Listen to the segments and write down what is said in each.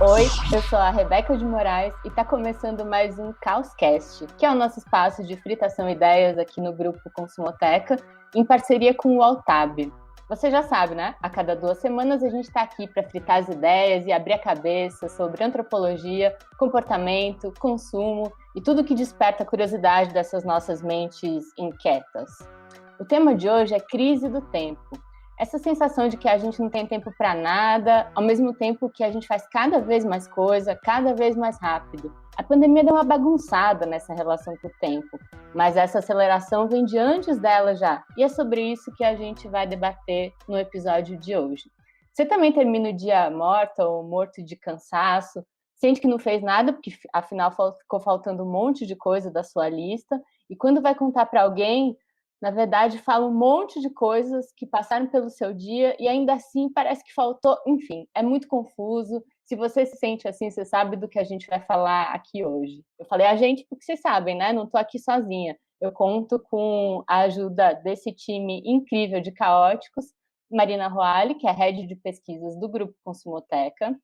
Oi, eu sou a Rebeca de Moraes e está começando mais um Caoscast, que é o nosso espaço de fritação ideias aqui no grupo Consumoteca, em parceria com o Altab. Você já sabe, né? A cada 2 semanas a gente está aqui para fritar as ideias e abrir a cabeça sobre antropologia, comportamento, consumo e tudo que desperta a curiosidade dessas nossas mentes inquietas. O tema de hoje é crise do tempo. Essa sensação de que a gente não tem tempo para nada, ao mesmo tempo que a gente faz cada vez mais coisa, cada vez mais rápido. A pandemia deu uma bagunçada nessa relação com o tempo, mas essa aceleração vem de antes dela já, e é sobre isso que a gente vai debater no episódio de hoje. Você também termina o dia morta ou morto de cansaço, sente que não fez nada, porque afinal ficou faltando um monte de coisa da sua lista, e quando vai contar para alguém, na verdade, fala um monte de coisas que passaram pelo seu dia e ainda assim parece que faltou. Enfim, é muito confuso. Se você se sente assim, você sabe do que a gente vai falar aqui hoje. Eu falei a gente porque vocês sabem, né? Não estou aqui sozinha. Eu conto com a ajuda desse time incrível de caóticos. Marina Roale, que é a head de pesquisas do Grupo Consumoteca.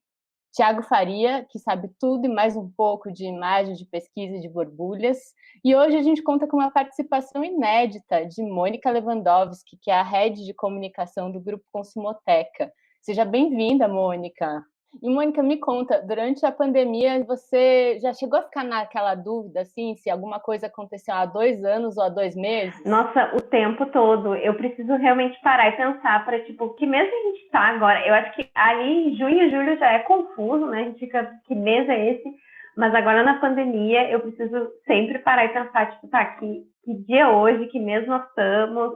Tiago Faria, que sabe tudo e mais um pouco de imagem, de pesquisa e de borbulhas. E hoje a gente conta com uma participação inédita de Mônica Lewandowski, que é a head de comunicação do Grupo Consumoteca. Seja bem-vinda, Mônica. E, Mônica, me conta, durante a pandemia, você já chegou a ficar naquela dúvida, assim, se alguma coisa aconteceu há 2 anos ou há 2 meses? Nossa, o tempo todo. Eu preciso realmente parar e pensar para, tipo, que mês a gente tá agora? Eu acho que ali em junho e julho já é confuso, né? A gente fica, que mês é esse? Mas agora na pandemia eu preciso sempre parar e pensar, tipo, tá, que dia é hoje, que mês nós estamos?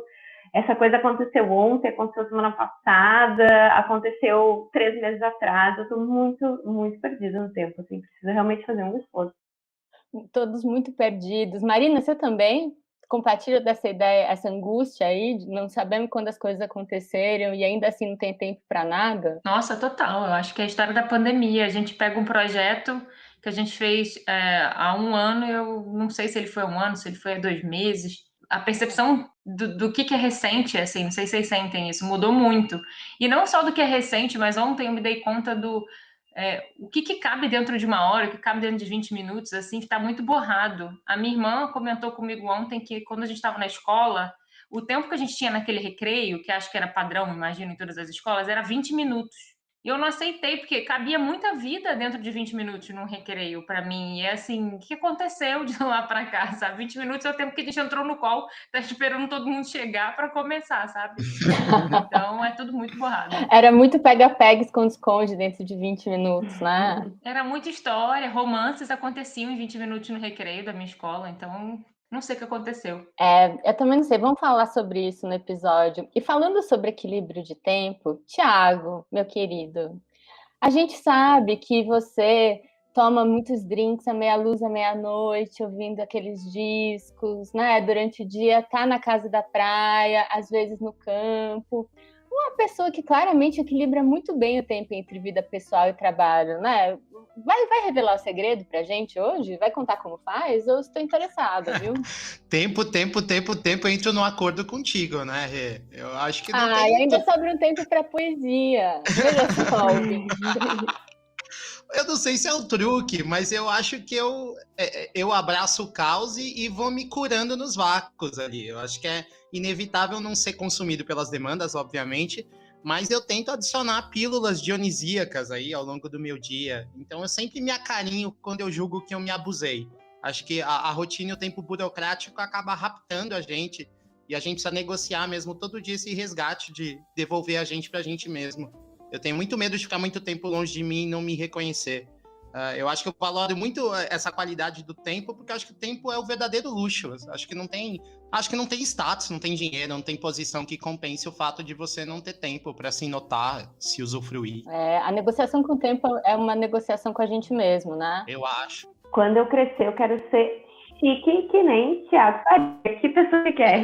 Essa coisa aconteceu ontem, aconteceu semana passada, aconteceu 3 meses atrás. Eu tô muito, muito perdida no tempo, assim, preciso realmente fazer um esforço. Todos muito perdidos. Marina, você também compartilha dessa ideia, essa angústia aí, de não sabemos quando as coisas aconteceram e ainda assim não tem tempo para nada? Nossa, total. Eu acho que é a história da pandemia. A gente pega um projeto que a gente fez há um ano, eu não sei se ele foi um ano, se ele foi há 2 meses. A percepção do que é recente, assim, não sei se vocês sentem isso, mudou muito. E não só do que é recente, mas ontem eu me dei conta do o que cabe dentro de uma hora, o que cabe dentro de 20 minutos, assim, que está muito borrado. A minha irmã comentou comigo ontem que quando a gente estava na escola, o tempo que a gente tinha naquele recreio, que acho que era padrão, imagino, em todas as escolas, era 20 minutos. E eu não aceitei, porque cabia muita vida dentro de 20 minutos num recreio para mim. E é assim, o que aconteceu de lá para cá, sabe? 20 minutos é o tempo que a gente entrou no call, tá esperando todo mundo chegar para começar, sabe? Então é tudo muito borrado. Era muito pega-pega, esconde-esconde dentro de 20 minutos, né? Era muita história, romances aconteciam em 20 minutos no recreio da minha escola, então não sei o que aconteceu. Eu também não sei, vamos falar sobre isso no episódio. E falando sobre equilíbrio de tempo, Tiago, meu querido, a gente sabe que você toma muitos drinks à meia luz, à meia-noite, ouvindo aqueles discos, né? Durante o dia, tá na casa da praia, às vezes no campo. Uma pessoa que claramente equilibra muito bem o tempo entre vida pessoal e trabalho, né? Vai revelar o segredo pra gente hoje? Vai contar como faz? Eu estou interessada, viu? Tempo, entro no acordo contigo, né, Rê? Eu acho que não E tem. ainda sobra um tempo para poesia. Veja só, ouvinte. Eu não sei se é um truque, mas eu acho que eu abraço o caos e vou me curando nos vácuos ali. Eu acho que é inevitável não ser consumido pelas demandas, obviamente, mas eu tento adicionar pílulas dionisíacas aí ao longo do meu dia. Então eu sempre me acarinho quando eu julgo que eu me abusei. Acho que a rotina e o tempo burocrático acaba raptando a gente e a gente precisa negociar mesmo todo dia esse resgate de devolver a gente pra gente mesmo. Eu tenho muito medo de ficar muito tempo longe de mim e não me reconhecer. Eu acho que eu valoro muito essa qualidade do tempo, porque eu acho que o tempo é o verdadeiro luxo. Acho que não tem status, não tem dinheiro, não tem posição que compense o fato de você não ter tempo para se notar, se usufruir. A negociação com o tempo é uma negociação com a gente mesmo, né? Eu acho. Quando eu crescer, eu quero ser chique que nem Thiago Faria. Que pessoa que quer?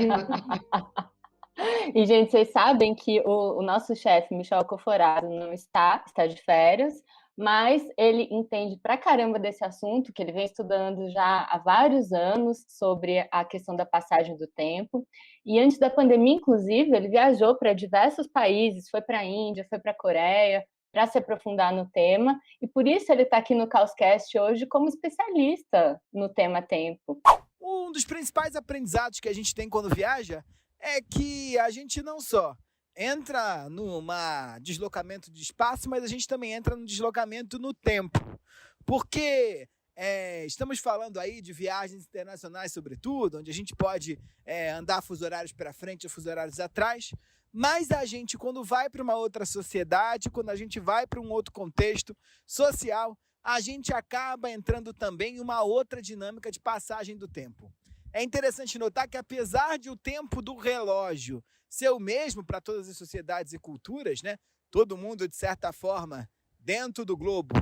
E, gente, vocês sabem que o nosso chefe, Michel Coforado, não está de férias, mas ele entende pra caramba desse assunto, que ele vem estudando já há vários anos sobre a questão da passagem do tempo. E antes da pandemia, inclusive, ele viajou para diversos países, foi para a Índia, foi para a Coreia, para se aprofundar no tema, e por isso ele está aqui no Causcast hoje como especialista no tema tempo. Um dos principais aprendizados que a gente tem quando viaja é que a gente não só entra num deslocamento de espaço, mas a gente também entra no deslocamento no tempo. Porque estamos falando aí de viagens internacionais, sobretudo, onde a gente pode andar fuso horários para frente ou fuso horários atrás, mas a gente, quando vai para uma outra sociedade, quando a gente vai para um outro contexto social, a gente acaba entrando também em uma outra dinâmica de passagem do tempo. É interessante notar que, apesar de o tempo do relógio ser o mesmo para todas as sociedades e culturas, né? Todo mundo, de certa forma, dentro do globo,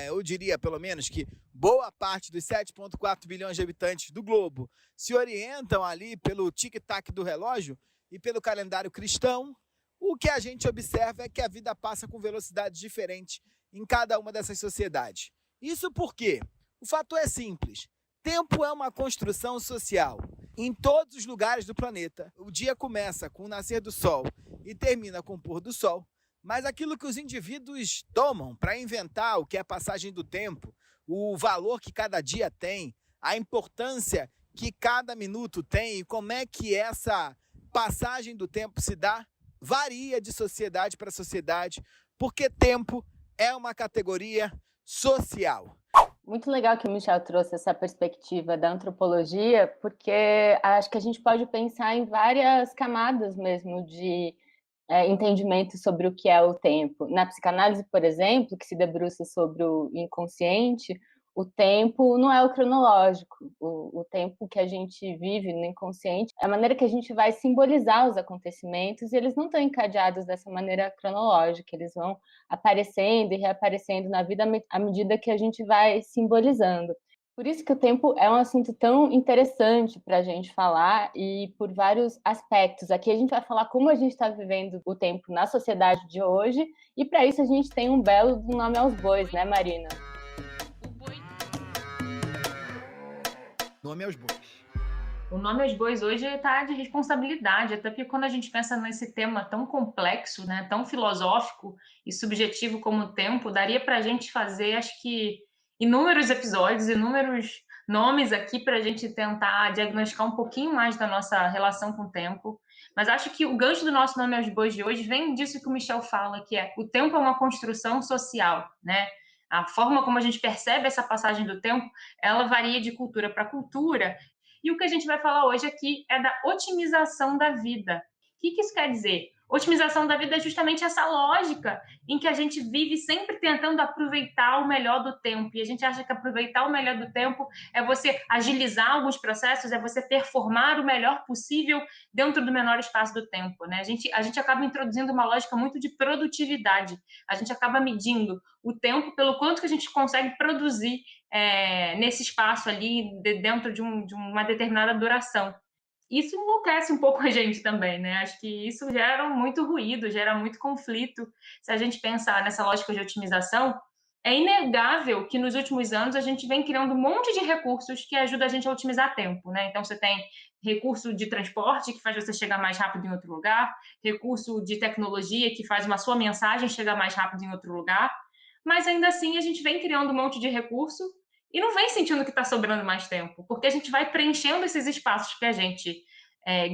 eu diria pelo menos que boa parte dos 7,4 bilhões de habitantes do globo se orientam ali pelo tic-tac do relógio e pelo calendário cristão, o que a gente observa é que a vida passa com velocidades diferentes em cada uma dessas sociedades. Isso porque o fator é simples. Tempo é uma construção social. Em todos os lugares do planeta, o dia começa com o nascer do sol e termina com o pôr do sol, mas aquilo que os indivíduos tomam para inventar o que é a passagem do tempo, o valor que cada dia tem, a importância que cada minuto tem e como é que essa passagem do tempo se dá, varia de sociedade para sociedade, porque tempo é uma categoria social. Muito legal que o Michel trouxe essa perspectiva da antropologia, porque acho que a gente pode pensar em várias camadas mesmo de entendimento sobre o que é o tempo. Na psicanálise, por exemplo, que se debruça sobre o inconsciente, o tempo não é o cronológico. O tempo que a gente vive no inconsciente é a maneira que a gente vai simbolizar os acontecimentos, e eles não estão encadeados dessa maneira cronológica, eles vão aparecendo e reaparecendo na vida à medida que a gente vai simbolizando. Por isso que o tempo é um assunto tão interessante para a gente falar, e por vários aspectos. Aqui a gente vai falar como a gente está vivendo o tempo na sociedade de hoje, e para isso a gente tem um belo nome aos bois, né, Marina? Nome aos bois. O nome aos bois hoje está de responsabilidade, até porque quando a gente pensa nesse tema tão complexo, né, tão filosófico e subjetivo como o tempo, daria para a gente fazer, acho que, inúmeros episódios, inúmeros nomes aqui para a gente tentar diagnosticar um pouquinho mais da nossa relação com o tempo. Mas acho que o gancho do nosso nome aos bois de hoje vem disso que o Michel fala, que é o tempo é uma construção social, né? A forma como a gente percebe essa passagem do tempo, ela varia de cultura para cultura. E o que a gente vai falar hoje aqui é da otimização da vida. O que isso quer dizer? Otimização da vida é justamente essa lógica em que a gente vive sempre tentando aproveitar o melhor do tempo. E a gente acha que aproveitar o melhor do tempo é você agilizar alguns processos, é você performar o melhor possível dentro do menor espaço do tempo, né? A gente acaba introduzindo uma lógica muito de produtividade. A gente acaba medindo o tempo pelo quanto que a gente consegue produzir nesse espaço ali, dentro de uma determinada duração. Isso enlouquece um pouco a gente também, né? Acho que isso gera muito ruído, gera muito conflito. Se a gente pensar nessa lógica de otimização, é inegável que nos últimos anos a gente vem criando um monte de recursos que ajudam a gente a otimizar tempo, né? Então você tem recurso de transporte que faz você chegar mais rápido em outro lugar, recurso de tecnologia que faz uma sua mensagem chegar mais rápido em outro lugar, mas ainda assim a gente vem criando um monte de recurso e não vem sentindo que está sobrando mais tempo, porque a gente vai preenchendo esses espaços que a gente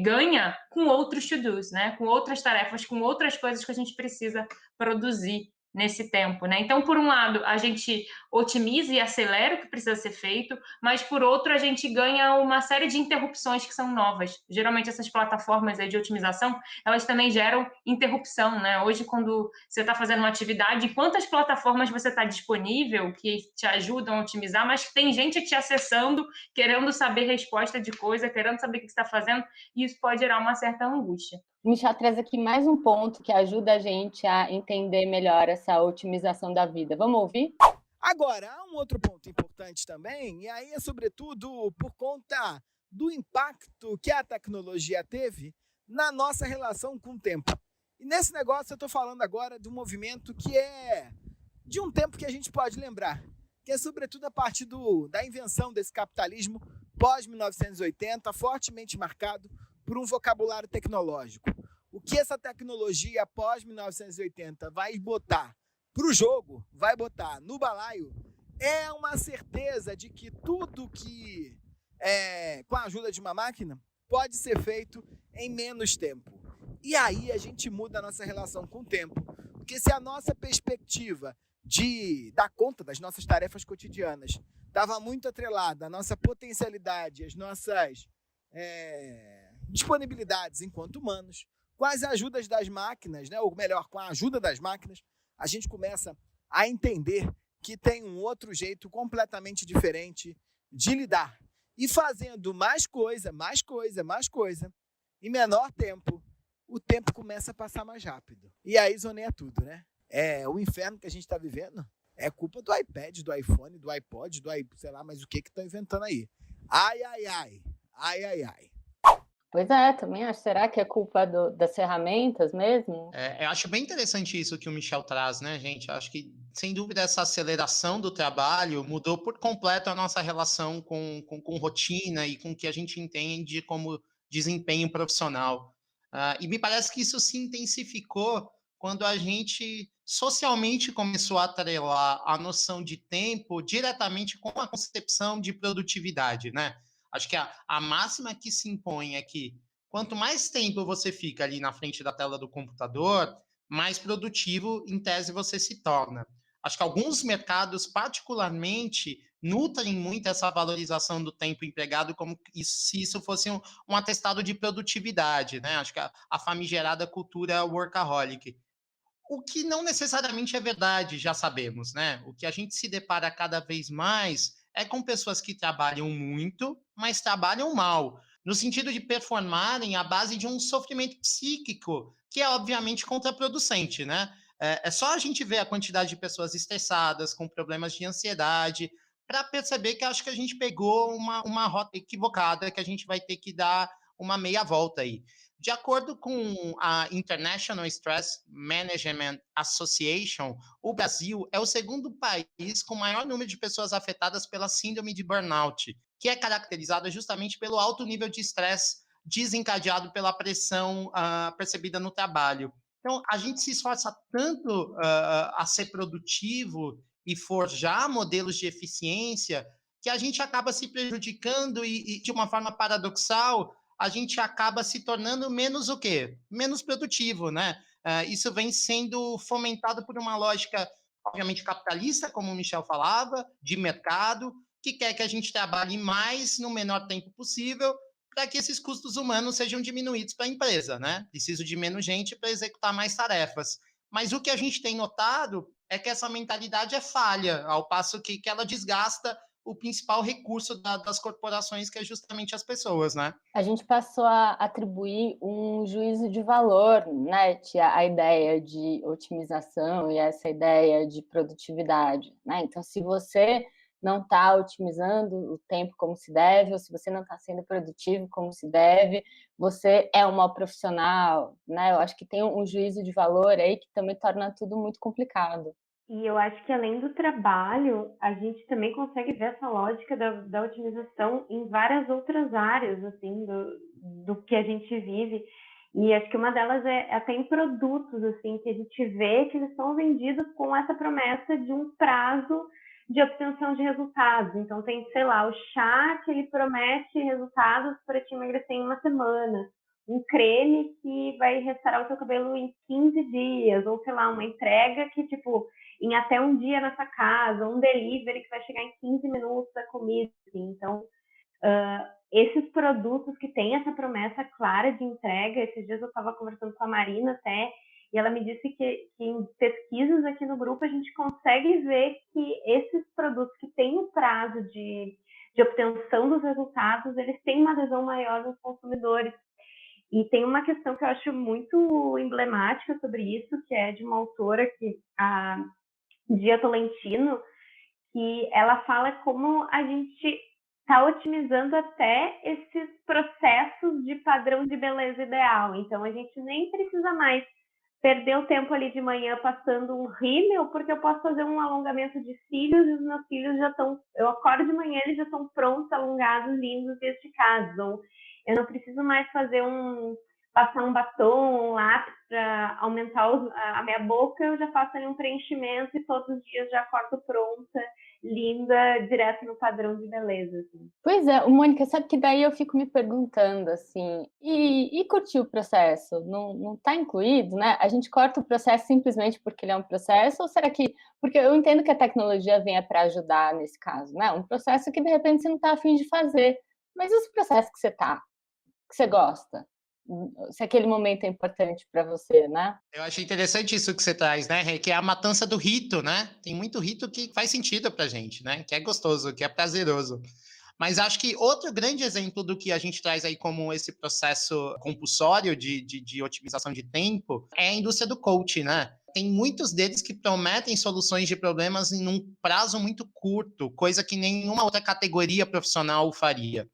ganha com outros to-dos, né? Com outras tarefas, com outras coisas que a gente precisa produzir nesse tempo, né? Então, por um lado, a gente otimiza e acelera o que precisa ser feito, mas por outro, a gente ganha uma série de interrupções que são novas. Geralmente, essas plataformas aí de otimização, elas também geram interrupção, né? Hoje, quando você está fazendo uma atividade, quantas plataformas você está disponível que te ajudam a otimizar, mas tem gente te acessando, querendo saber resposta de coisa, querendo saber o que você está fazendo, e isso pode gerar uma certa angústia. Michel traz aqui mais um ponto que ajuda a gente a entender melhor essa otimização da vida. Vamos ouvir? Agora, há um outro ponto importante também, e aí é sobretudo por conta do impacto que a tecnologia teve na nossa relação com o tempo. E nesse negócio eu estou falando agora de um movimento que é de um tempo que a gente pode lembrar, que é sobretudo a partir da invenção desse capitalismo pós-1980, fortemente marcado por um vocabulário tecnológico. O que essa tecnologia pós-1980 vai botar para o jogo, vai botar no balaio, é uma certeza de que tudo que com a ajuda de uma máquina pode ser feito em menos tempo. E aí a gente muda a nossa relação com o tempo. Porque se a nossa perspectiva de dar conta das nossas tarefas cotidianas estava muito atrelada à nossa potencialidade, às nossas disponibilidades enquanto humanos, com as ajudas das máquinas, né? Ou melhor, com a ajuda das máquinas, a gente começa a entender que tem um outro jeito completamente diferente de lidar. E fazendo mais coisa, em menor tempo, o tempo começa a passar mais rápido. E aí zoneia tudo, né? O inferno que a gente está vivendo é culpa do iPad, do iPhone, do iPod, sei lá, mas o que estão inventando aí? Ai. Pois é, também acho. Será que é culpa das ferramentas mesmo? Eu acho bem interessante isso que o Michel traz, né, gente? Acho que, sem dúvida, essa aceleração do trabalho mudou por completo a nossa relação com rotina e com o que a gente entende como desempenho profissional. E me parece que isso se intensificou quando a gente socialmente começou a atrelar a noção de tempo diretamente com a concepção de produtividade, né? Acho que a máxima que se impõe é que quanto mais tempo você fica ali na frente da tela do computador, mais produtivo, em tese, você se torna. Acho que alguns mercados, particularmente, nutrem muito essa valorização do tempo empregado como se isso fosse um atestado de produtividade, né? Acho que a famigerada cultura workaholic. O que não necessariamente é verdade, já sabemos, né? O que a gente se depara cada vez mais é com pessoas que trabalham muito, mas trabalham mal, no sentido de performarem à base de um sofrimento psíquico, que é obviamente contraproducente, né? É só a gente ver a quantidade de pessoas estressadas, com problemas de ansiedade, para perceber que acho que a gente pegou uma rota equivocada, que a gente vai ter que dar uma meia volta aí. De acordo com a International Stress Management Association, o Brasil é o segundo país com maior número de pessoas afetadas pela síndrome de burnout, que é caracterizada justamente pelo alto nível de estresse desencadeado pela pressão percebida no trabalho. Então, a gente se esforça tanto a ser produtivo e forjar modelos de eficiência que a gente acaba se prejudicando e de uma forma paradoxal, a gente acaba se tornando menos o quê? Menos produtivo, né? Isso vem sendo fomentado por uma lógica, obviamente, capitalista, como o Michel falava, de mercado, que quer que a gente trabalhe mais no menor tempo possível para que esses custos humanos sejam diminuídos para a empresa, né? Preciso de menos gente para executar mais tarefas. Mas o que a gente tem notado é que essa mentalidade é falha, ao passo que ela desgasta o principal recurso das corporações, que é justamente as pessoas, né? A gente passou a atribuir um juízo de valor, né, a ideia de otimização e essa ideia de produtividade, né? Então, se você não está otimizando o tempo como se deve, ou se você não está sendo produtivo como se deve, você é um mau profissional, né? Eu acho que tem um juízo de valor aí que também torna tudo muito complicado. E eu acho que, além do trabalho, a gente também consegue ver essa lógica da otimização em várias outras áreas, assim, do que a gente vive. E acho que uma delas é até em produtos, assim, que a gente vê que eles são vendidos com essa promessa de um prazo de obtenção de resultados. Então, tem, sei lá, o chá que ele promete resultados para te emagrecer em uma semana, um creme que vai restaurar o seu cabelo em 15 dias, ou, sei lá, uma entrega que, tipo, em até um dia na sua casa, um delivery que vai chegar em 15 minutos a comida. Assim. Então, esses produtos que têm essa promessa clara de entrega, esses dias eu estava conversando com a Marina até, e ela me disse que em pesquisas aqui no grupo a gente consegue ver que esses produtos que têm o prazo de obtenção dos resultados, eles têm uma adesão maior nos consumidores. E tem uma questão que eu acho muito emblemática sobre isso, que é de uma autora, a Dia Tolentino, que ela fala como a gente está otimizando até esses processos de padrão de beleza ideal. Então, a gente nem precisa mais perder o tempo ali de manhã passando um rímel, porque eu posso fazer um alongamento de cílios e os meus cílios já estão... Eu acordo de manhã, eles já estão prontos, alongados, lindos e esticados. Ou eu não preciso mais fazer um passar um batom, um lápis para aumentar a minha boca, eu já faço ali um preenchimento e todos os dias já acordo pronta, linda, direto no padrão de beleza. Assim. Pois é, Mônica, sabe que daí eu fico me perguntando assim, e curtir o processo? Não tá incluído, né? A gente corta o processo simplesmente porque ele é um processo, ou será que. Porque eu entendo que a tecnologia venha para ajudar nesse caso, né? Um processo que de repente você não está afim de fazer. Mas e os processos que que você gosta? Se aquele momento é importante para você, né? Eu achei interessante isso que você traz, né, Rê? Que é a matança do rito, né? Tem muito rito que faz sentido pra gente, né? Que é gostoso, que é prazeroso. Mas acho que outro grande exemplo do que a gente traz aí como esse processo compulsório de otimização de tempo é a indústria do coaching, né? Tem muitos deles que prometem soluções de problemas em um prazo muito curto, coisa que nenhuma outra categoria profissional faria.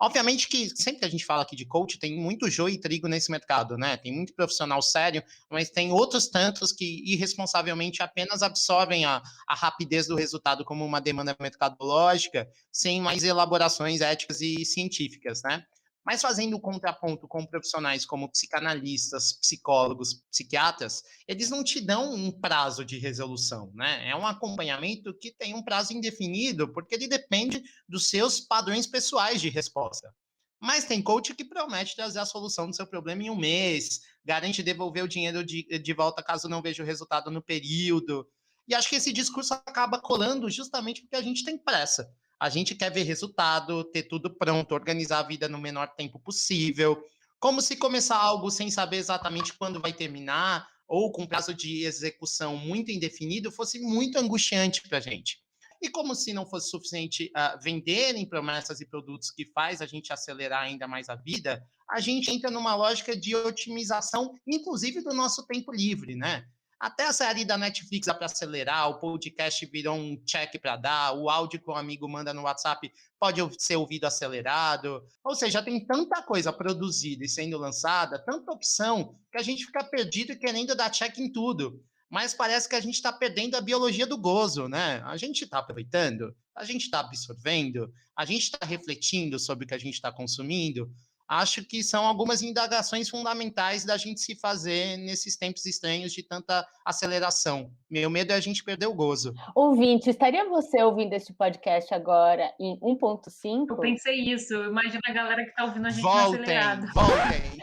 Obviamente que sempre que a gente fala aqui de coach, tem muito joio e trigo nesse mercado, né? Tem muito profissional sério, mas tem outros tantos que irresponsavelmente apenas absorvem a rapidez do resultado como uma demanda mercadológica, sem mais elaborações éticas e científicas, né? Mas fazendo o contraponto com profissionais como psicanalistas, psicólogos, psiquiatras, eles não te dão um prazo de resolução, né? É um acompanhamento que tem um prazo indefinido, porque ele depende dos seus padrões pessoais de resposta. Mas tem coach que promete trazer a solução do seu problema em um mês, garante devolver o dinheiro de volta caso não veja o resultado no período. E acho que esse discurso acaba colando justamente porque a gente tem pressa. A gente quer ver resultado, ter tudo pronto, organizar a vida no menor tempo possível. Como se começar algo sem saber exatamente quando vai terminar, ou com prazo de execução muito indefinido, fosse muito angustiante para a gente. E como se não fosse suficiente venderem promessas e produtos que faz a gente acelerar ainda mais a vida, a gente entra numa lógica de otimização, inclusive do nosso tempo livre, né? Até a série da Netflix dá para acelerar, o podcast virou um check para dar, o áudio que um amigo manda no WhatsApp pode ser ouvido acelerado. Ou seja, tem tanta coisa produzida e sendo lançada, tanta opção, que a gente fica perdido e querendo dar check em tudo. Mas parece que a gente está perdendo a biologia do gozo, né? A gente está aproveitando, a gente está absorvendo, a gente está refletindo sobre o que a gente está consumindo. Acho que são algumas indagações fundamentais da gente se fazer nesses tempos estranhos de tanta aceleração. Meu medo é a gente perder o gozo. Ouvinte, estaria você ouvindo este podcast agora em 1.5? Eu pensei isso, imagina a galera que está ouvindo a gente no Voltem, acelerado. voltem.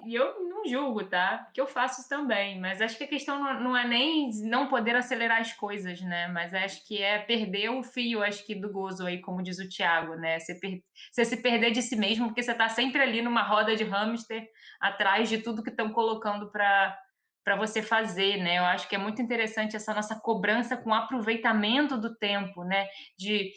E eu não julgo, tá? Porque eu faço isso também. Mas acho que a questão não é nem não poder acelerar as coisas, né? Mas acho que é perder o fio, acho que, do gozo aí, como diz o Thiago, né? Você se perder de si mesmo, porque você tá sempre ali numa roda de hamster, atrás de tudo que estão colocando para você fazer, né? Eu acho que é muito interessante essa nossa cobrança com o aproveitamento do tempo, né? De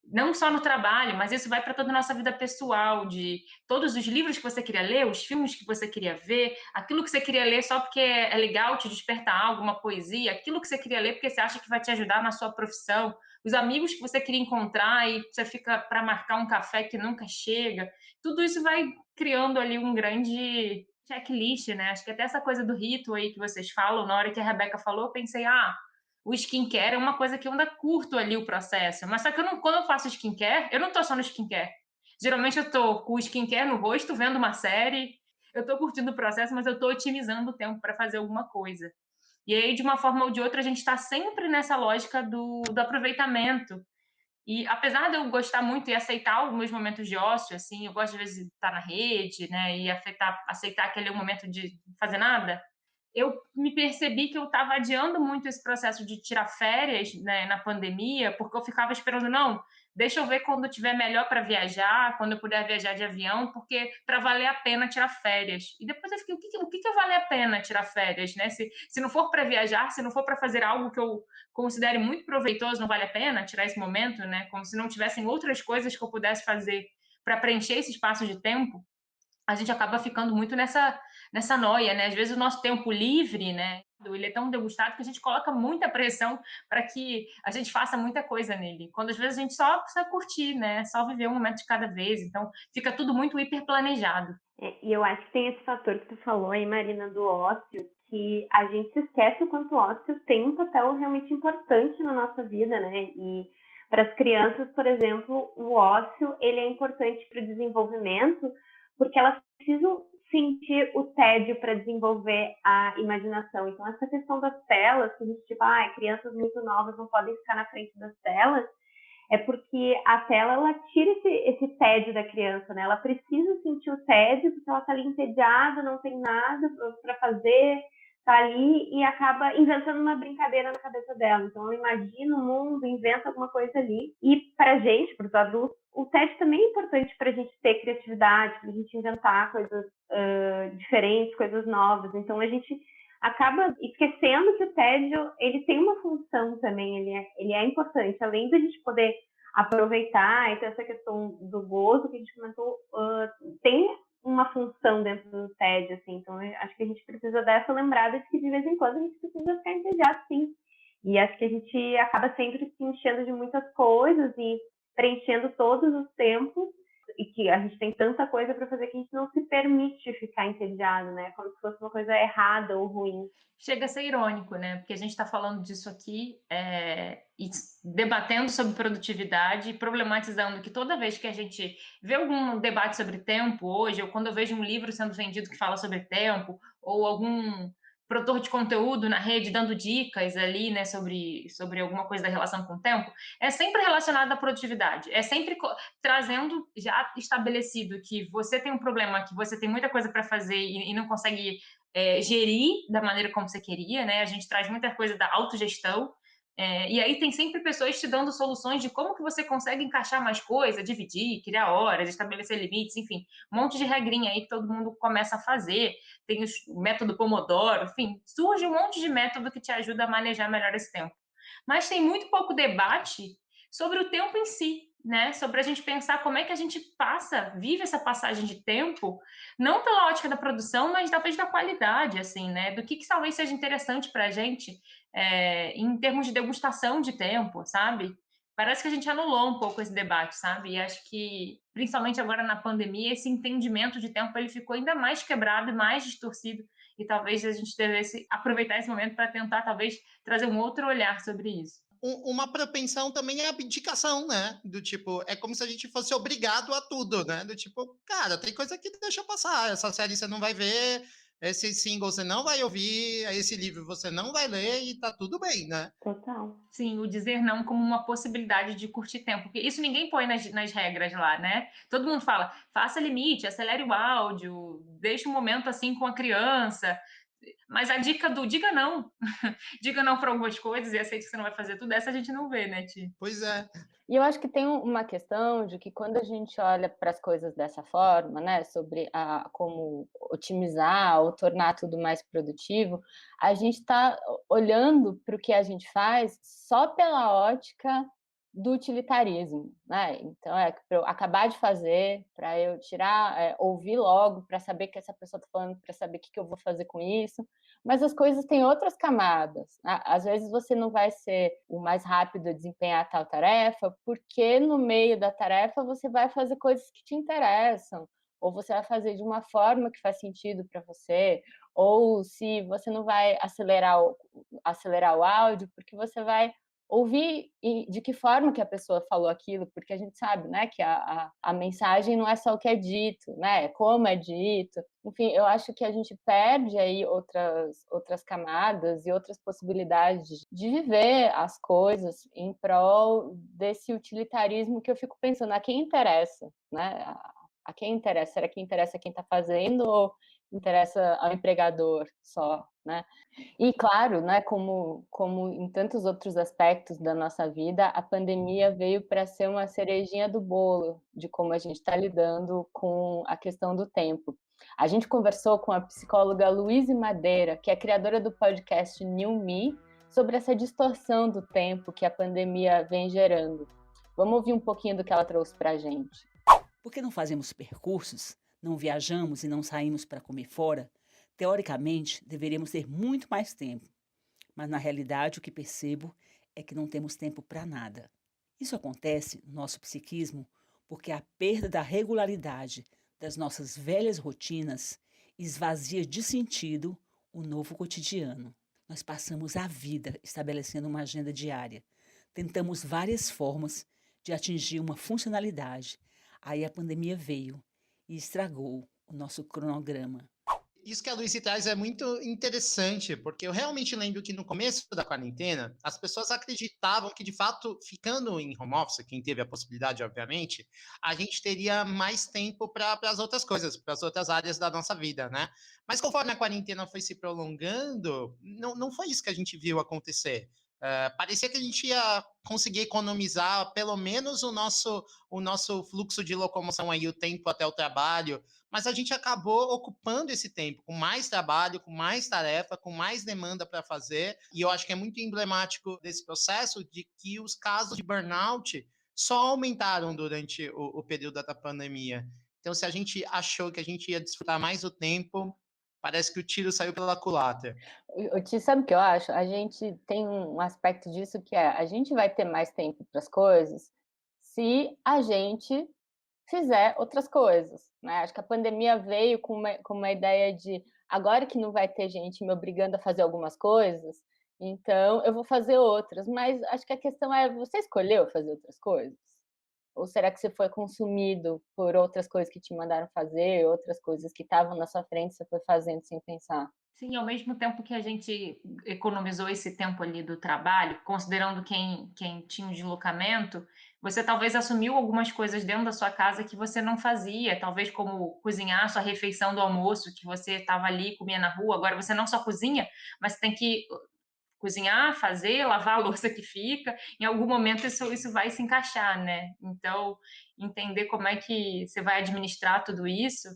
não só no trabalho, mas isso vai para toda a nossa vida pessoal, de todos os livros que você queria ler, os filmes que você queria ver, aquilo que você queria ler só porque é legal te despertar algo, uma poesia, aquilo que você queria ler porque você acha que vai te ajudar na sua profissão, os amigos que você queria encontrar e você fica para marcar um café que nunca chega, tudo isso vai criando ali um grande checklist, né? Acho que até essa coisa do rito aí que vocês falam, na hora que a Rebeca falou, eu pensei, o skincare é uma coisa que eu ainda curto ali o processo, mas só que quando eu faço skincare, eu não tô só no skincare. Geralmente eu tô com o skincare no rosto, vendo uma série, eu tô curtindo o processo, mas eu tô otimizando o tempo para fazer alguma coisa. E aí, de uma forma ou de outra, a gente está sempre nessa lógica do aproveitamento. E apesar de eu gostar muito e aceitar os meus momentos de ócio, assim, eu gosto às vezes de estar na rede, né, e aceitar aquele momento de fazer nada, eu me percebi que eu estava adiando muito esse processo de tirar férias, né, na pandemia, porque eu ficava esperando, não, deixa eu ver quando tiver melhor para viajar, quando eu puder viajar de avião, porque para valer a pena tirar férias. E depois eu fiquei, o que vale a pena tirar férias, né? Se não for para viajar, se não for para fazer algo que eu considere muito proveitoso, não vale a pena tirar esse momento, né? Como se não tivessem outras coisas que eu pudesse fazer para preencher esse espaço de tempo. A gente acaba ficando muito nessa noia, né? Às vezes o nosso tempo livre, né? Ele é tão degustado que a gente coloca muita pressão para que a gente faça muita coisa nele. Quando às vezes a gente só precisa curtir, né? Só viver um momento de cada vez. Então fica tudo muito hiper planejado. E eu acho que tem esse fator que tu falou aí, Marina, do ócio, que a gente se esquece o quanto o ócio tem um papel realmente importante na nossa vida, né? E para as crianças, por exemplo, o ócio ele é importante para o desenvolvimento, porque elas precisam sentir o tédio para desenvolver a imaginação. Então, essa questão das telas, que a gente, tipo, crianças muito novas não podem ficar na frente das telas, é porque a tela, ela tira esse tédio da criança, né? Ela precisa sentir o tédio, porque ela está ali entediada, não tem nada para fazer, está ali e acaba inventando uma brincadeira na cabeça dela. Então, ela imagina o mundo, inventa alguma coisa ali. E para a gente, para os adultos, o tédio também é importante para a gente ter criatividade, para a gente inventar coisas diferentes, coisas novas. Então, a gente acaba esquecendo que o tédio, ele tem uma função também, ele é importante. Além da gente poder aproveitar e ter essa questão do gozo que a gente comentou, tem uma função dentro do tédio, assim. Então, eu acho que a gente precisa dar essa lembrada de que, de vez em quando, a gente precisa ficar entediado, sim. E acho que a gente acaba sempre se enchendo de muitas coisas e preenchendo todos os tempos, e que a gente tem tanta coisa para fazer que a gente não se permite ficar entediado, né? Como se fosse uma coisa errada ou ruim. Chega a ser irônico, né? Porque a gente está falando disso aqui e debatendo sobre produtividade e problematizando que toda vez que a gente vê algum debate sobre tempo hoje, ou quando eu vejo um livro sendo vendido que fala sobre tempo, ou algum produtor de conteúdo na rede dando dicas ali, né, sobre alguma coisa da relação com o tempo, é sempre relacionado à produtividade, é sempre trazendo já estabelecido que você tem um problema, que você tem muita coisa para fazer e não consegue gerir da maneira como você queria, né? A gente traz muita coisa da autogestão, e aí tem sempre pessoas te dando soluções de como que você consegue encaixar mais coisa, dividir, criar horas, estabelecer limites, enfim, um monte de regrinha aí que todo mundo começa a fazer. Tem o método Pomodoro, enfim, surge um monte de método que te ajuda a manejar melhor esse tempo. Mas tem muito pouco debate sobre o tempo em si, né? Sobre a gente pensar como é que a gente vive essa passagem de tempo, não pela ótica da produção, mas talvez da qualidade, assim, né? Do que talvez seja interessante para a gente em termos de degustação de tempo, sabe? Parece que a gente anulou um pouco esse debate, sabe? E acho que, principalmente agora na pandemia, esse entendimento de tempo ele ficou ainda mais quebrado e mais distorcido. E talvez a gente devesse aproveitar esse momento para tentar, talvez, trazer um outro olhar sobre isso. Uma propensão também é a abdicação, né? Do tipo, é como se a gente fosse obrigado a tudo, né? Do tipo, cara, tem coisa que deixa passar. Essa série você não vai ver, esse single você não vai ouvir, esse livro você não vai ler e tá tudo bem, né? Total. Sim, o dizer não como uma possibilidade de curtir tempo, porque isso ninguém põe nas regras lá, né? Todo mundo fala, faça limite, acelere o áudio, deixe um momento assim com a criança, mas a dica do diga não, diga não para algumas coisas e aceite que você não vai fazer tudo, essa a gente não vê, né, Ti? Pois é. E eu acho que tem uma questão de que quando a gente olha para as coisas dessa forma, né, sobre como otimizar ou tornar tudo mais produtivo, a gente está olhando para o que a gente faz só pela ótica do utilitarismo, né? Então é para eu acabar de fazer, para eu tirar, ouvir logo, para saber que essa pessoa está falando, para saber o que eu vou fazer com isso. Mas as coisas têm outras camadas. Às vezes você não vai ser o mais rápido a desempenhar tal tarefa, porque no meio da tarefa você vai fazer coisas que te interessam, ou você vai fazer de uma forma que faz sentido para você, ou se você não vai acelerar o áudio, porque você vai ouvir de que forma que a pessoa falou aquilo, porque a gente sabe, né, que a mensagem não é só o que é dito, né, é como é dito. Enfim, eu acho que a gente perde aí outras camadas e outras possibilidades de viver as coisas em prol desse utilitarismo que eu fico pensando, a quem interessa, né? A quem interessa? Será que interessa quem está fazendo ou interessa ao empregador só, né? E claro, né, como em tantos outros aspectos da nossa vida, a pandemia veio para ser uma cerejinha do bolo de como a gente está lidando com a questão do tempo. A gente conversou com a psicóloga Luíse Madeira, que é criadora do podcast New Me, sobre essa distorção do tempo que a pandemia vem gerando. Vamos ouvir um pouquinho do que ela trouxe para a gente. Por que não fazemos percursos, não viajamos e não saímos para comer fora? Teoricamente, deveríamos ter muito mais tempo, mas na realidade o que percebo é que não temos tempo para nada. Isso acontece no nosso psiquismo porque a perda da regularidade das nossas velhas rotinas esvazia de sentido o novo cotidiano. Nós passamos a vida estabelecendo uma agenda diária. Tentamos várias formas de atingir uma funcionalidade. Aí a pandemia veio e estragou o nosso cronograma. Isso que a Luísa traz é muito interessante, porque eu realmente lembro que no começo da quarentena, as pessoas acreditavam que, de fato, ficando em home office, quem teve a possibilidade, obviamente, a gente teria mais tempo para as outras coisas, para as outras áreas da nossa vida, né? Mas conforme a quarentena foi se prolongando, não foi isso que a gente viu acontecer. Parecia que a gente ia conseguir economizar pelo menos o nosso fluxo de locomoção aí, o tempo até o trabalho, mas a gente acabou ocupando esse tempo com mais trabalho, com mais tarefa, com mais demanda para fazer. E eu acho que é muito emblemático desse processo de que os casos de burnout só aumentaram durante o período da pandemia. Então, se a gente achou que a gente ia desfrutar mais o tempo, parece que o tiro saiu pela culatra. Sabe o que eu acho? A gente tem um aspecto disso que é, a gente vai ter mais tempo para as coisas se a gente fizer outras coisas, né? Acho que a pandemia veio com uma ideia de agora que não vai ter gente me obrigando a fazer algumas coisas, então eu vou fazer outras. Mas acho que a questão é, você escolheu fazer outras coisas? Ou será que você foi consumido por outras coisas que te mandaram fazer, outras coisas que estavam na sua frente, você foi fazendo sem pensar? Sim, ao mesmo tempo que a gente economizou esse tempo ali do trabalho, considerando quem tinha o deslocamento, você talvez assumiu algumas coisas dentro da sua casa que você não fazia, talvez como cozinhar a sua refeição do almoço, que você estava ali e comia na rua, agora você não só cozinha, mas tem que cozinhar, fazer, lavar a louça que fica, em algum momento isso vai se encaixar, né? Então, entender como é que você vai administrar tudo isso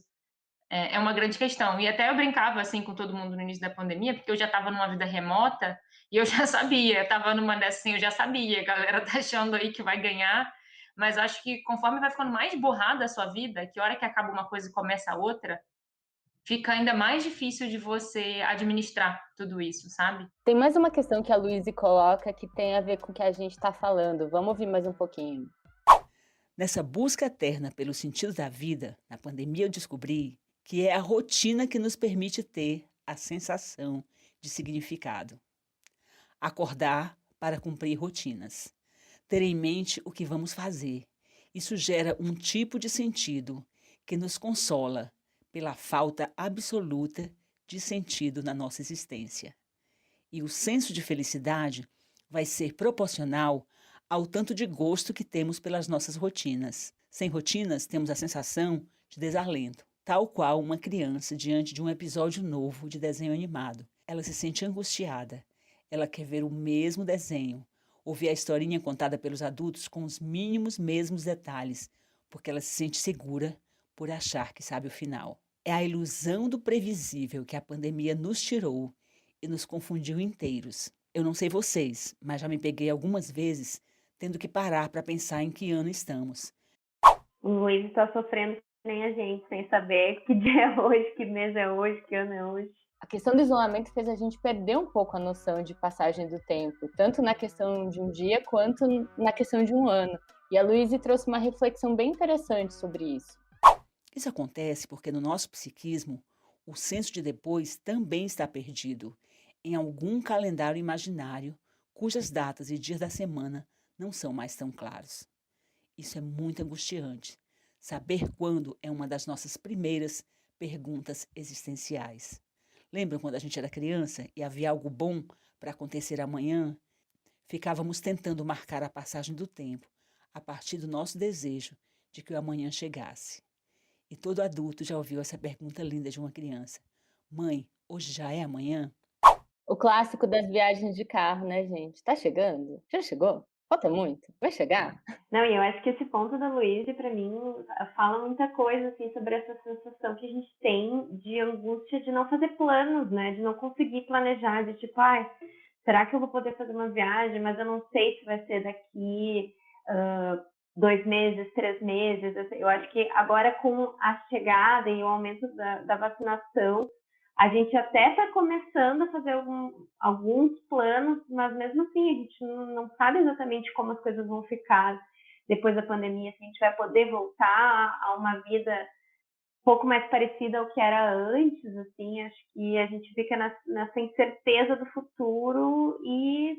é uma grande questão. E até eu brincava assim com todo mundo no início da pandemia, porque eu já estava numa vida remota e eu já sabia, estava numa dessas assim, eu já sabia, a galera tá achando aí que vai ganhar, mas acho que conforme vai ficando mais borrada a sua vida, que hora que acaba uma coisa e começa a outra, fica ainda mais difícil de você administrar tudo isso, sabe? Tem mais uma questão que a Luísa coloca que tem a ver com o que a gente está falando. Vamos ouvir mais um pouquinho. Nessa busca eterna pelo sentido da vida, na pandemia eu descobri que é a rotina que nos permite ter a sensação de significado. Acordar para cumprir rotinas. Ter em mente o que vamos fazer. Isso gera um tipo de sentido que nos consola pela falta absoluta de sentido na nossa existência. E o senso de felicidade vai ser proporcional ao tanto de gosto que temos pelas nossas rotinas. Sem rotinas, temos a sensação de desalento, tal qual uma criança diante de um episódio novo de desenho animado. Ela se sente angustiada, ela quer ver o mesmo desenho, ouvir a historinha contada pelos adultos com os mínimos mesmos detalhes, porque ela se sente segura por achar que sabe o final. É a ilusão do previsível que a pandemia nos tirou e nos confundiu inteiros. Eu não sei vocês, mas já me peguei algumas vezes tendo que parar para pensar em que ano estamos. O Luiz está sofrendo que nem a gente, sem saber que dia é hoje, que mês é hoje, que ano é hoje. A questão do isolamento fez a gente perder um pouco a noção de passagem do tempo, tanto na questão de um dia quanto na questão de um ano. E a Luísa trouxe uma reflexão bem interessante sobre isso. Isso acontece porque no nosso psiquismo, o senso de depois também está perdido em algum calendário imaginário cujas datas e dias da semana não são mais tão claros. Isso é muito angustiante. Saber quando é uma das nossas primeiras perguntas existenciais. Lembram quando a gente era criança e havia algo bom para acontecer amanhã? Ficávamos tentando marcar a passagem do tempo a partir do nosso desejo de que o amanhã chegasse. E todo adulto já ouviu essa pergunta linda de uma criança. Mãe, hoje já é amanhã? O clássico das viagens de carro, né, gente? Tá chegando? Já chegou? Falta muito? Vai chegar? Não, e eu acho que esse ponto da Luísa, para mim, fala muita coisa, assim, sobre essa sensação que a gente tem de angústia de não fazer planos, né? De não conseguir planejar, de tipo, ai, será que eu vou poder fazer uma viagem, mas eu não sei se vai ser daqui 2 meses, 3 meses. Eu acho que agora com a chegada e o aumento da vacinação, a gente até está começando a fazer alguns planos, mas mesmo assim a gente não sabe exatamente como as coisas vão ficar depois da pandemia, se a gente vai poder voltar a uma vida um pouco mais parecida ao que era antes, assim, acho que a gente fica nessa incerteza do futuro e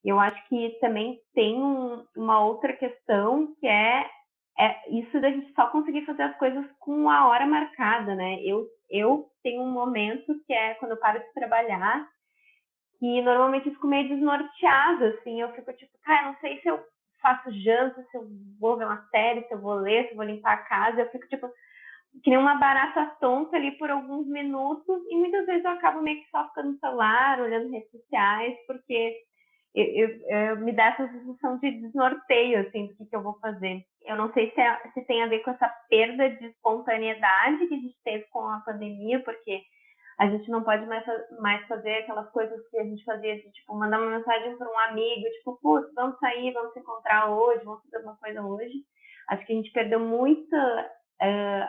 eu acho que também tem uma outra questão que é isso da gente só conseguir fazer as coisas com a hora marcada, né? Eu tenho um momento que é quando eu paro de trabalhar, que normalmente eu fico meio desnorteada, assim, eu fico tipo, cara, não sei se eu faço janta, se eu vou ver uma série, se eu vou ler, se eu vou limpar a casa, eu fico tipo, que nem uma barata tonta ali por alguns minutos, e muitas vezes eu acabo meio que só ficando no celular, olhando redes sociais, porque eu me dá essa sensação de desnorteio, assim, do que eu vou fazer. Eu não sei se tem a ver com essa perda de espontaneidade que a gente teve com a pandemia, porque a gente não pode mais fazer aquelas coisas que a gente fazia de, tipo, mandar uma mensagem para um amigo, tipo, putz, vamos sair, vamos se encontrar hoje, vamos fazer alguma coisa hoje. Acho que a gente perdeu muito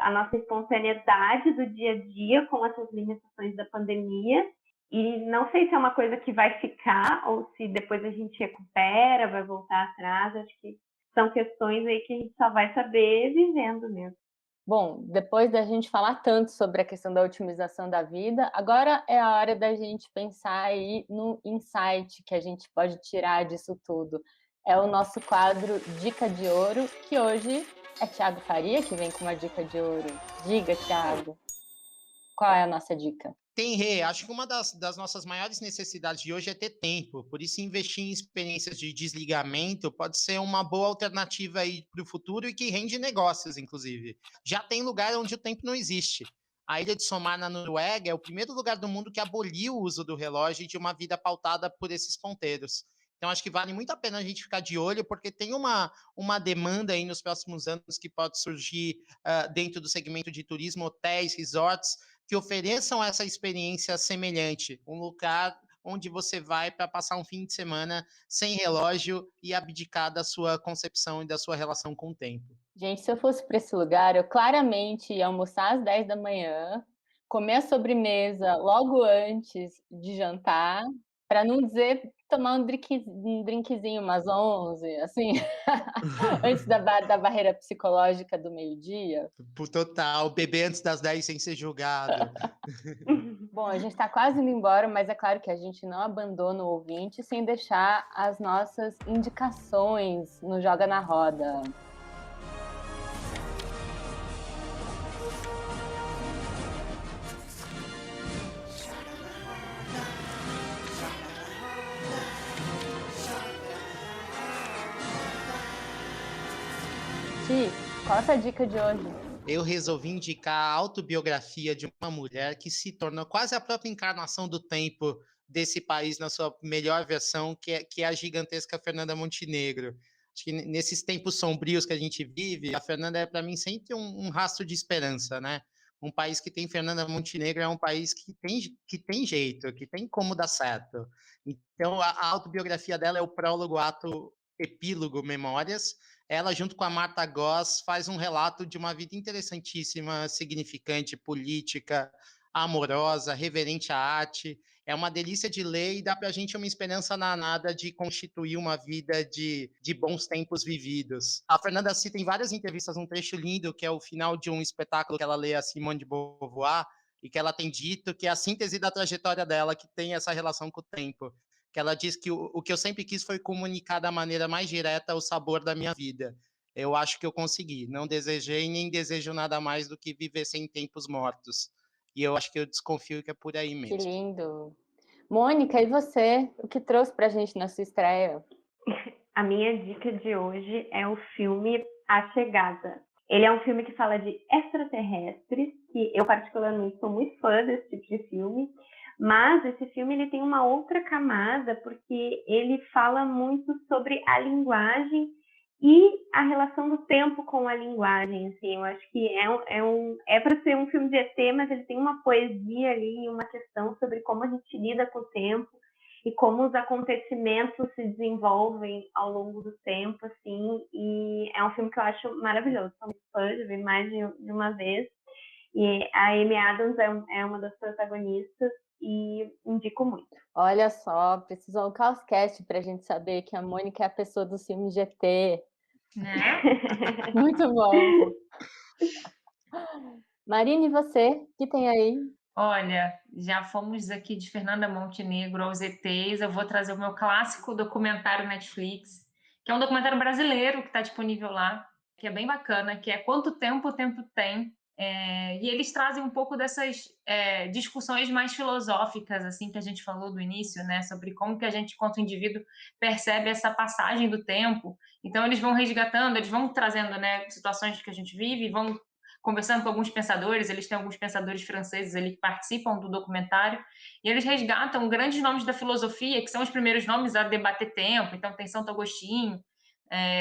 a nossa espontaneidade do dia a dia com essas limitações da pandemia. E não sei se é uma coisa que vai ficar ou se depois a gente recupera, vai voltar atrás. Acho que são questões aí que a gente só vai saber vivendo mesmo. Bom, depois da gente falar tanto sobre a questão da otimização da vida, agora é a hora da gente pensar aí no insight que a gente pode tirar disso tudo. É o nosso quadro Dica de Ouro, que hoje é Thiago Faria que vem com uma dica de ouro. Diga, Thiago, qual é a nossa dica? Acho que uma das nossas maiores necessidades de hoje é ter tempo, por isso investir em experiências de desligamento pode ser uma boa alternativa aí para o futuro e que rende negócios, inclusive. Já tem lugar onde o tempo não existe. A ilha de Somar, na Noruega, é o primeiro lugar do mundo que aboliu o uso do relógio e de uma vida pautada por esses ponteiros. Então, acho que vale muito a pena a gente ficar de olho, porque tem uma demanda aí nos próximos anos que pode surgir dentro do segmento de turismo, hotéis, resorts, que ofereçam essa experiência semelhante, um lugar onde você vai para passar um fim de semana sem relógio e abdicar da sua concepção e da sua relação com o tempo. Gente, se eu fosse para esse lugar, eu claramente ia almoçar às 10 da manhã, comer a sobremesa logo antes de jantar, para não dizer tomar um drinkzinho umas 11, assim, antes da barreira psicológica do meio-dia. Por total, beber antes das 10 sem ser julgado. Bom, a gente está quase indo embora, mas é claro que a gente não abandona o ouvinte sem deixar as nossas indicações no Joga na Roda. Ti, qual é a sua dica de hoje? Eu resolvi indicar a autobiografia de uma mulher que se tornou quase a própria encarnação do tempo desse país na sua melhor versão, que é a gigantesca Fernanda Montenegro. Acho que nesses tempos sombrios que a gente vive, a Fernanda é para mim sempre um rastro de esperança, né? Um país que tem Fernanda Montenegro é um país que tem jeito, que tem como dar certo. Então, a autobiografia dela é o prólogo, ato, epílogo, memórias. Ela, junto com a Marta Goss, faz um relato de uma vida interessantíssima, significante, política, amorosa, reverente à arte. É uma delícia de ler e dá para a gente uma esperança danada de constituir uma vida de bons tempos vividos. A Fernanda cita em várias entrevistas um trecho lindo, que é o final de um espetáculo que ela lê a Simone de Beauvoir, e que ela tem dito que é a síntese da trajetória dela, que tem essa relação com o tempo. Que ela diz que o que eu sempre quis foi comunicar da maneira mais direta o sabor da minha vida. Eu acho que eu consegui. Não desejei nem desejo nada mais do que viver sem tempos mortos. E eu acho que eu desconfio que é por aí mesmo. Que lindo. Mônica, e você? O que trouxe pra gente na sua estreia? A minha dica de hoje é o filme A Chegada. Ele é um filme que fala de extraterrestres, que eu particularmente sou muito fã desse tipo de filme, mas esse filme ele tem uma outra camada, porque ele fala muito sobre a linguagem e a relação do tempo com a linguagem. Assim, eu acho que é para ser um filme de ET, mas ele tem uma poesia ali, uma questão sobre como a gente lida com o tempo e como os acontecimentos se desenvolvem ao longo do tempo, assim, e é um filme que eu acho maravilhoso. Sou muito fã, já vi mais de uma vez, e a Amy Adams é uma das protagonistas, e indico muito. Olha só, precisou um Caoscast para a gente saber que a Mônica é a pessoa do filme GT. Né? Muito bom. Marina, e você? O que tem aí? Olha, já fomos aqui de Fernanda Montenegro aos ETs. Eu vou trazer o meu clássico documentário Netflix, que é um documentário brasileiro que está disponível lá, que é bem bacana, que é Quanto Tempo o Tempo Tem. E eles trazem um pouco dessas discussões mais filosóficas, assim, que a gente falou do início, né, sobre como que a gente, quanto indivíduo, percebe essa passagem do tempo. Então, eles vão resgatando, eles vão trazendo, né, situações que a gente vive, vão conversando com alguns pensadores, eles têm alguns pensadores franceses ali que participam do documentário, e eles resgatam grandes nomes da filosofia, que são os primeiros nomes a debater tempo. Então, tem Santo Agostinho,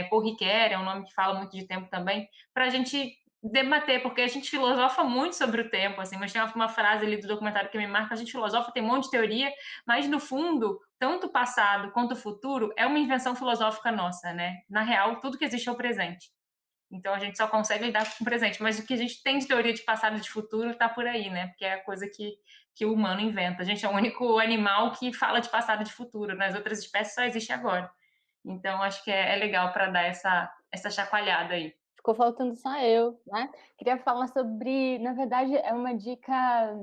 Paul Ricoeur é um nome que fala muito de tempo também, para a gente debater, porque a gente filosofa muito sobre o tempo, assim, mas tem uma frase ali do documentário que me marca: a gente filosofa, tem um monte de teoria, mas no fundo, tanto o passado quanto o futuro é uma invenção filosófica nossa, né? Na real, tudo que existe é o presente. Então a gente só consegue lidar com o presente, mas o que a gente tem de teoria de passado e de futuro está por aí, né? Porque é a coisa que o humano inventa. A gente é o único animal que fala de passado e de futuro, nas outras espécies só existe agora. Então acho que é legal para dar essa chacoalhada aí. Ficou faltando só eu, né? Queria falar sobre, na verdade, é uma dica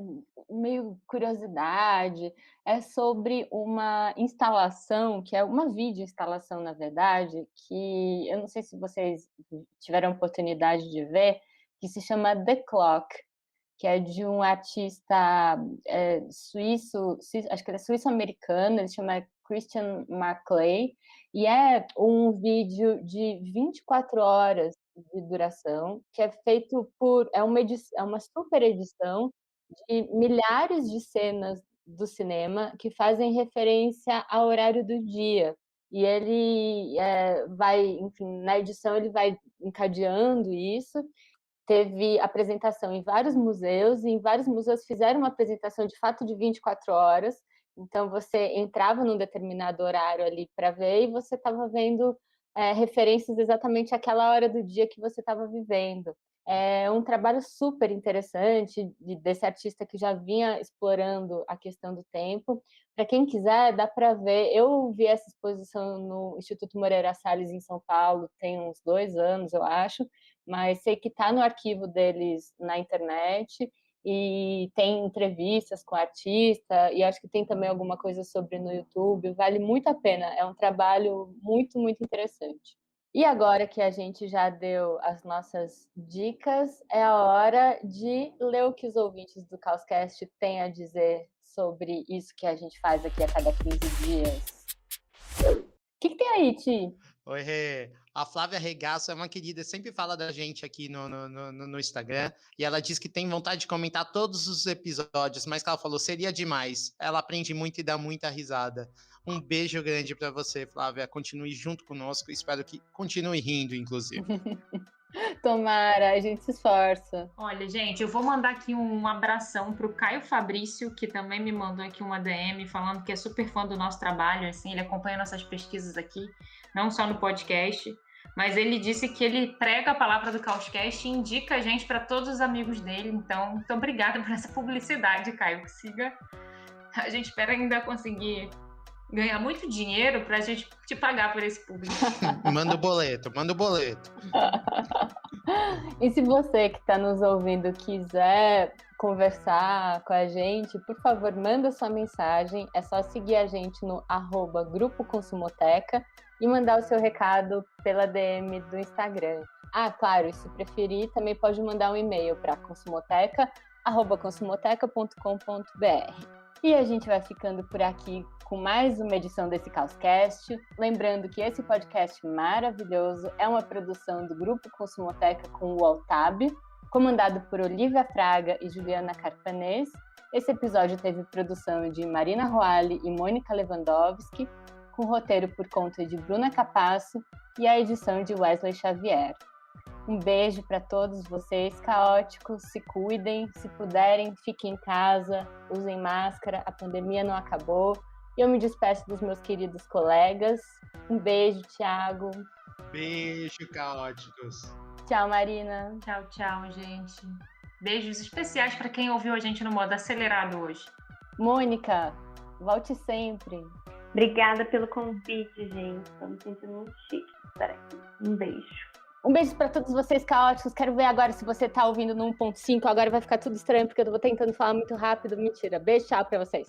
meio curiosidade, é sobre uma instalação, que é uma videoinstalação, na verdade, que eu não sei se vocês tiveram oportunidade de ver, que se chama The Clock, que é de um artista suíço, acho que ele é suíço-americano, ele se chama Christian Marclay, e é um vídeo de 24 horas de duração, que é feito é uma super edição de milhares de cenas do cinema que fazem referência ao horário do dia. E ele vai, enfim, na edição ele vai encadeando isso. Teve apresentação em vários museus, e em vários museus fizeram uma apresentação de fato de 24 horas. Então você entrava num determinado horário ali para ver, e você estava vendo referências exatamente àquela hora do dia que você estava vivendo. É um trabalho super interessante desse artista que já vinha explorando a questão do tempo. Para quem quiser, dá para ver. Eu vi essa exposição no Instituto Moreira Salles, em São Paulo, tem uns 2 anos, eu acho, mas sei que está no arquivo deles na internet, e tem entrevistas com o artista, e acho que tem também alguma coisa sobre no YouTube. Vale muito a pena, é um trabalho muito, muito interessante. E agora que a gente já deu as nossas dicas, é a hora de ler o que os ouvintes do Causcast têm a dizer sobre isso que a gente faz aqui a cada 15 dias. O que tem aí, Ti? Oi, Rê. A Flávia Regaço é uma querida, sempre fala da gente aqui no Instagram, e ela diz que tem vontade de comentar todos os episódios, mas que ela falou, seria demais. Ela aprende muito e dá muita risada. Um beijo grande para você, Flávia. Continue junto conosco, espero que continue rindo, inclusive. Tomara, a gente se esforça. Olha, gente, eu vou mandar aqui um abração pro Caio Fabrício, que também me mandou aqui uma DM falando que é super fã do nosso trabalho, assim, ele acompanha nossas pesquisas aqui, não só no podcast, mas ele disse que ele prega a palavra do Causcast e indica a gente para todos os amigos dele. Então, muito obrigada por essa publicidade, Caio. Siga. A gente espera ainda conseguir ganhar muito dinheiro para a gente te pagar por esse público. Manda o boleto. E se você que está nos ouvindo quiser conversar com a gente, por favor, manda sua mensagem. É só seguir a gente no @Grupo Consumoteca e mandar o seu recado pela DM do Instagram. Ah, claro, e se preferir, também pode mandar um e-mail para consumoteca@consumoteca.com.br. E a gente vai ficando por aqui com mais uma edição desse Causcast. Lembrando que esse podcast maravilhoso é uma produção do Grupo Consumoteca com o Altab, comandado por Olivia Fraga e Juliana Carpanês. Esse episódio teve produção de Marina Roale e Mônica Lewandowski, com roteiro por conta de Bruna Capasso e a edição de Wesley Xavier. Um beijo para todos vocês, caóticos, se cuidem, se puderem, fiquem em casa, usem máscara, a pandemia não acabou. E eu me despeço dos meus queridos colegas. Um beijo, Thiago. Beijo, caóticos. Tchau, Marina. Tchau, tchau, gente. Beijos especiais para quem ouviu a gente no modo acelerado hoje. Mônica, volte sempre. Obrigada pelo convite, gente. Estou me sentindo muito chique estar aqui. Um beijo. Um beijo para todos vocês caóticos. Quero ver agora se você tá ouvindo no 1.5. Agora vai ficar tudo estranho porque eu tô tentando falar muito rápido. Mentira. Beijo, tchau para vocês.